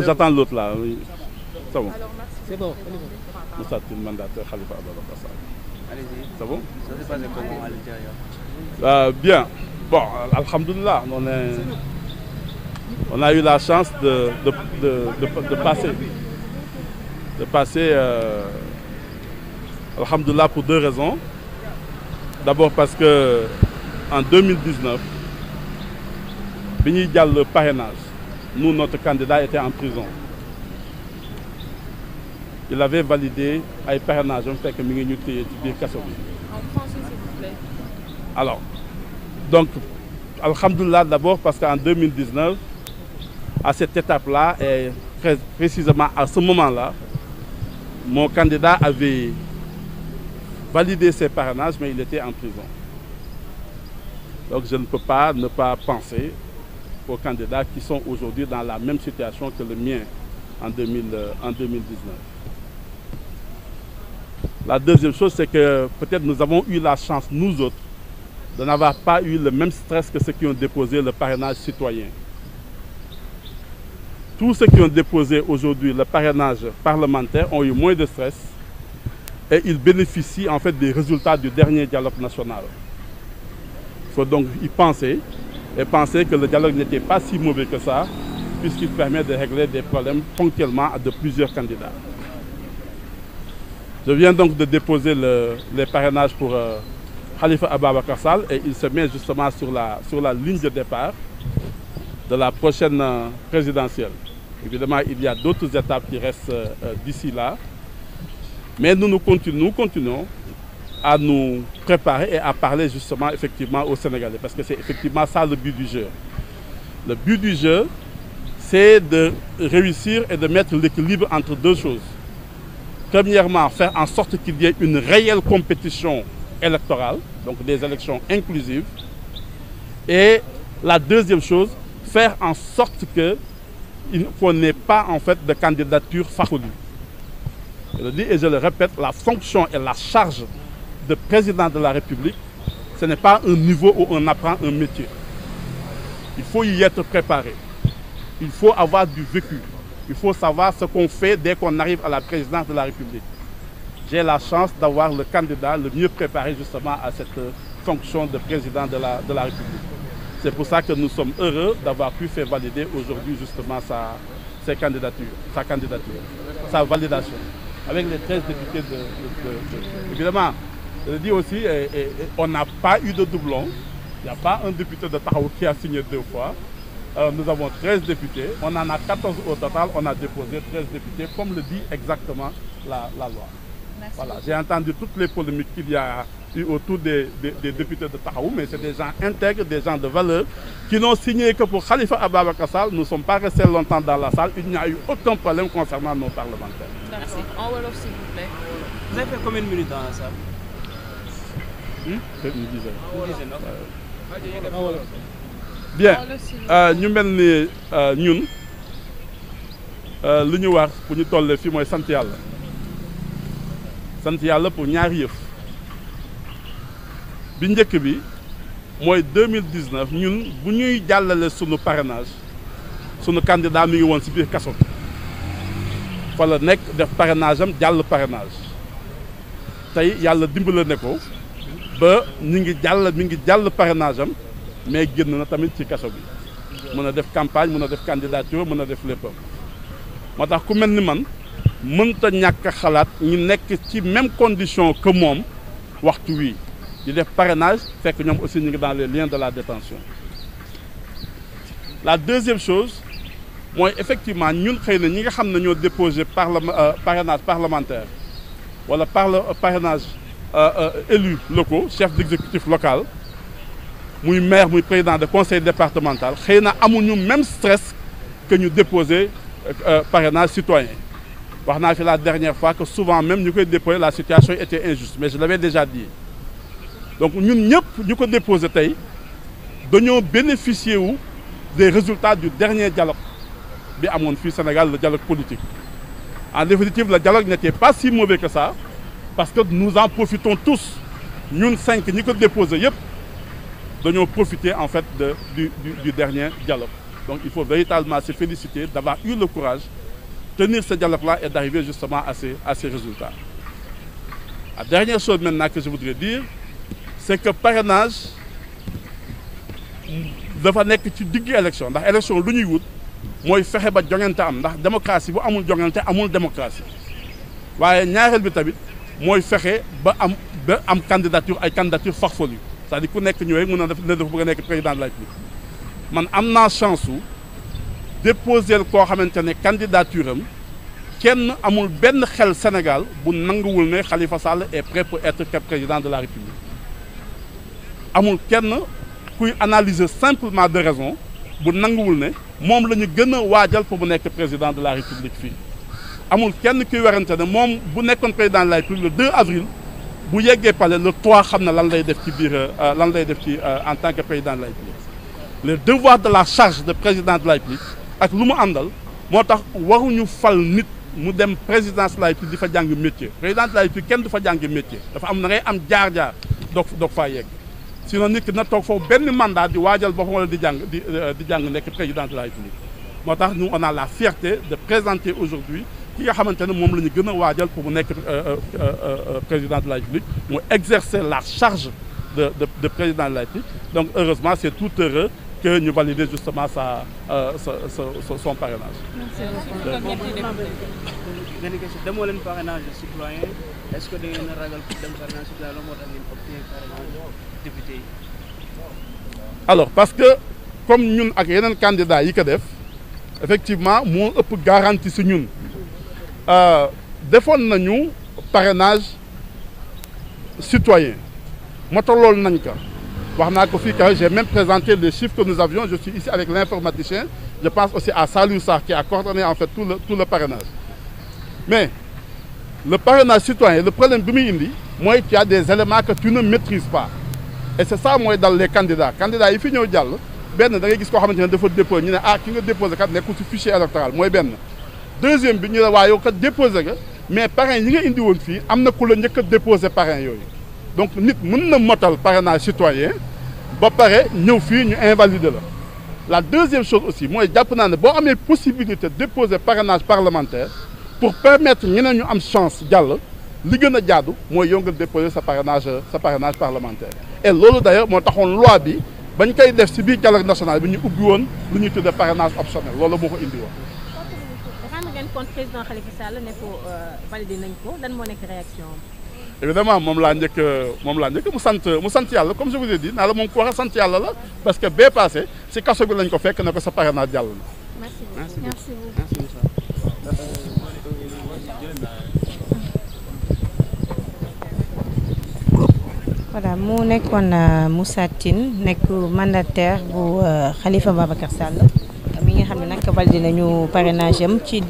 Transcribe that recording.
J'attends l'autre là, oui. C'est bon. C'est bon. Moussa Tine, mandataire Khalifa Ababacar Sall. Allez-y. C'est bon? Ça s'est passé comment à l'intérieur? Bien. Bon, alhamdoulilah, on a eu la chance de passer. De passer, alhamdoulilah, pour deux raisons. D'abord parce que en 2019, Bini Dial le parrainage. Nous, notre candidat était en prison. Il avait validé un parrainage, on fait que nous avons été en français, s'il vous plaît. Alors, donc, alhamdoulilah d'abord parce qu'en 2019, à cette étape-là, et précisément à ce moment-là, mon candidat avait validé ses parrainages, mais il était en prison. Donc je ne peux pas ne pas penser aux candidats qui sont aujourd'hui dans la même situation que le mien en 2019. La deuxième chose, c'est que peut-être nous avons eu la chance, nous autres, de n'avoir pas eu le même stress que ceux qui ont déposé le parrainage citoyen. Tous ceux qui ont déposé aujourd'hui le parrainage parlementaire ont eu moins de stress et ils bénéficient en fait des résultats du dernier dialogue national. Il faut donc y penser et penser que le dialogue n'était pas si mauvais que ça, puisqu'il permet de régler des problèmes ponctuellement de plusieurs candidats. Je viens donc de déposer les parrainages pour Khalifa Ababacar Sall et il se met justement sur la ligne de départ de la prochaine présidentielle. Évidemment, il y a d'autres étapes qui restent d'ici là, mais nous continuons à nous préparer et à parler justement effectivement aux Sénégalais, parce que c'est effectivement ça le but du jeu. Le but du jeu, c'est de réussir et de mettre l'équilibre entre deux choses. Premièrement, faire en sorte qu'il y ait une réelle compétition électorale, donc des élections inclusives. Et la deuxième chose, faire en sorte qu'on n'ait pas en fait de candidature farfelue. Je le dis et je le répète, la fonction et la charge de président de la République, ce n'est pas un niveau où on apprend un métier. Il faut y être préparé. Il faut avoir du vécu. Il faut savoir ce qu'on fait dès qu'on arrive à la présidence de la République. J'ai la chance d'avoir le candidat le mieux préparé justement à cette fonction de président de la République. C'est pour ça que nous sommes heureux d'avoir pu faire valider aujourd'hui justement sa candidature, sa validation. Avec les 13 députés Évidemment, je dis aussi, on n'a pas eu de doublon. Il n'y a pas un député de Tahaou qui a signé deux fois. Nous avons 13 députés. On en a 14 au total. On a déposé 13 députés, comme le dit exactement la loi. Voilà. J'ai entendu toutes les polémiques qu'il y a eu autour des députés de Tahaou, mais c'est des gens intègres, des gens de valeur, qui n'ont signé que pour Khalifa Ababacar Sall. Nous ne sommes pas restés longtemps dans la salle. Il n'y a eu aucun problème concernant nos parlementaires. Merci. En Wolof, s'il vous plaît. Vous avez fait combien de minutes dans la salle? Une dizaine. Une dizaine, non? Bien, ñu mel ni ñun li ñu war pour ñu toll fii mooy sant yàlla pour ñaari yëf bi njëkk bi mooy 2019 ñun bu ñuy jàllale sunu parrainage sunu candidat mi ngi woon si biir kaso bi fa la nekk def parrainage am jàll parrainage tey yàlla dimbale ne ko ba mi ngi jàll parrainage am mais génn na tamit ci kaso bi mën a def campagne mën a def candidature mën a def léppam moo tax ku mel ni man mënta ñàkk xalaat ñu nekk ci même condition que moom waxtu wii di def parrainage fekk ñoom aussi ñu ngi dans les liens de la détention. La deuxième chose mooy effectivement ñun xëy na ñi nga xam ne ñoo déposé parrainage parlementaire wala parrainage élus locaux chef d'exécutif local muy maire muy président de conseil départemental xëy na amuñu même stress que ñu déposer parrainage citoyen wax naa fi la dernière fois que souvent même ñu koy déposer la situation était injuste mais je l'avais déjà dit donc ñun ñëpp ñu ko déposer tey dañoo bénéficier wu des résultats du dernier dialogue bi amoon fii Sénégal, le dialogue politique. En définitive, le dialogue n'était pas si mauvais que ça parce que nous en profitons tous. Nous 5 ñi ko déposer yëpp dañoo profiter en fait du dernier dialogue. Donc il faut véritablement se féliciter d'avoir eu le courage de tenir ce dialogue-là et d'arriver justement à ces résultats. La dernière chose maintenant que je voudrais dire, c'est que parrainage dafa nekk ci digg élection ndax élection lu ñuy wut mooy fexe ba joŋante am ndax démocratie bu amul joŋante amul démocratie waaye ñaareel bi tamit mooy fexe ba am candidature ay candidature farfelue c'est-à-dire ku nekk ñëwee mën na def ne dafa bëgg a nekk président de la République man am naa chance su déposer koo xamante ne candidature am kenn amul benn xel Sénégal bu nanguwul ne Khalifa Sall est prêt pour être président de la République amul kenn kuy analyser simplement de raison bu nanguwul ne moom la ñu gën a waajal pour bu nekk président de la République fii amul kenn kuy werante ne moom bu nekkoon président de la République le 2 avril bu yeggee palais le 3 xam na lan lay def ci biir lan lay def ci en tant que président de la République le devoir de la charge de président de la République ak lu mu àndal moo tax waruñu fal nit mu dem présidence de la République di fa jàng métier président de la République kenn du fa jàng métier dafa am na ngay am jaar-jaar doog faa yegg sinon nit ki na toog foofu benn mandat di waajal boppam wala di jàng nekk président de la République moo tax nous on a la fierté de présenter aujourd'hui ki nga xamante ne moom la ñu gën a waajal pour mu nekk président de la République mu exercer la charge de président de la République donc heureusement c'est tout heureux que ñu valider justement son parrainage. demoo leen parrainage citoyen est-ce que da ngeen a ragal pour dem parrainage citoyen la moo tax ngeen obtenir parrainage député yi. alors parce que comme ñun ak yeneen candidats yi ko def effectivement moo ëpp garantie si ñun defoon nañu parrainage citoyen motolool nañ ko. wax naa ko fii que j'ai même présenté les chiffres que nous avions je suis ici avec l'informaticien je pense aussi à Saliou Sarr qui a coordonné en fait tout le parrainage mais le parrainage citoyen le problème bi muy indi mooy tu as des éléments que tu ne maîtrises pas et c'est ça mooy dal les candidats yi fi ñëw jàll benn da ngay gis koo xamante ne dafa déposé ñu ne ki nga déposé kat nekkul ci fichier électoral mooy benn deuxième bi ñu ne waa yow kat déposé nga mais parrain yi nga indi woon fii am na ku la njëkk a déposé parrain yooyu donc nit mën na motal parrainage citoyen ba pare ñëw fii ñu invalider la deuxième chose aussi mooy jàpp naa ne boo amee possibilité déposer parrainage parlementaire pour permettre ñeneen ñu am chance jàll li gën a jaadu mooy yow nga déposer sa parrainage parlementaire et loolu d'ailleurs moo taxoon loi bi bañ koy def ci biir dialogue national bi ñu ubbi woon lu ñuy tuddee parrainage optionnel loolu moo ko indi woon. rendre ngeen compte président Khalifa Sall ne ko validé nañ ko lan moo nekk réaction évidemment moom laa njëkk mu sant yàlla comme je vous ai dit naa la moom ku war a sant yàlla la parce que bee passé ci kaso bi lañ ko fekk ne ko sa parrainage jàll na. merci voilà mu nekkoon Moussa Tine nekk mandataire bu Khalifa Babacar Sall mi nga xam ne nag validé nañu parrainage am ci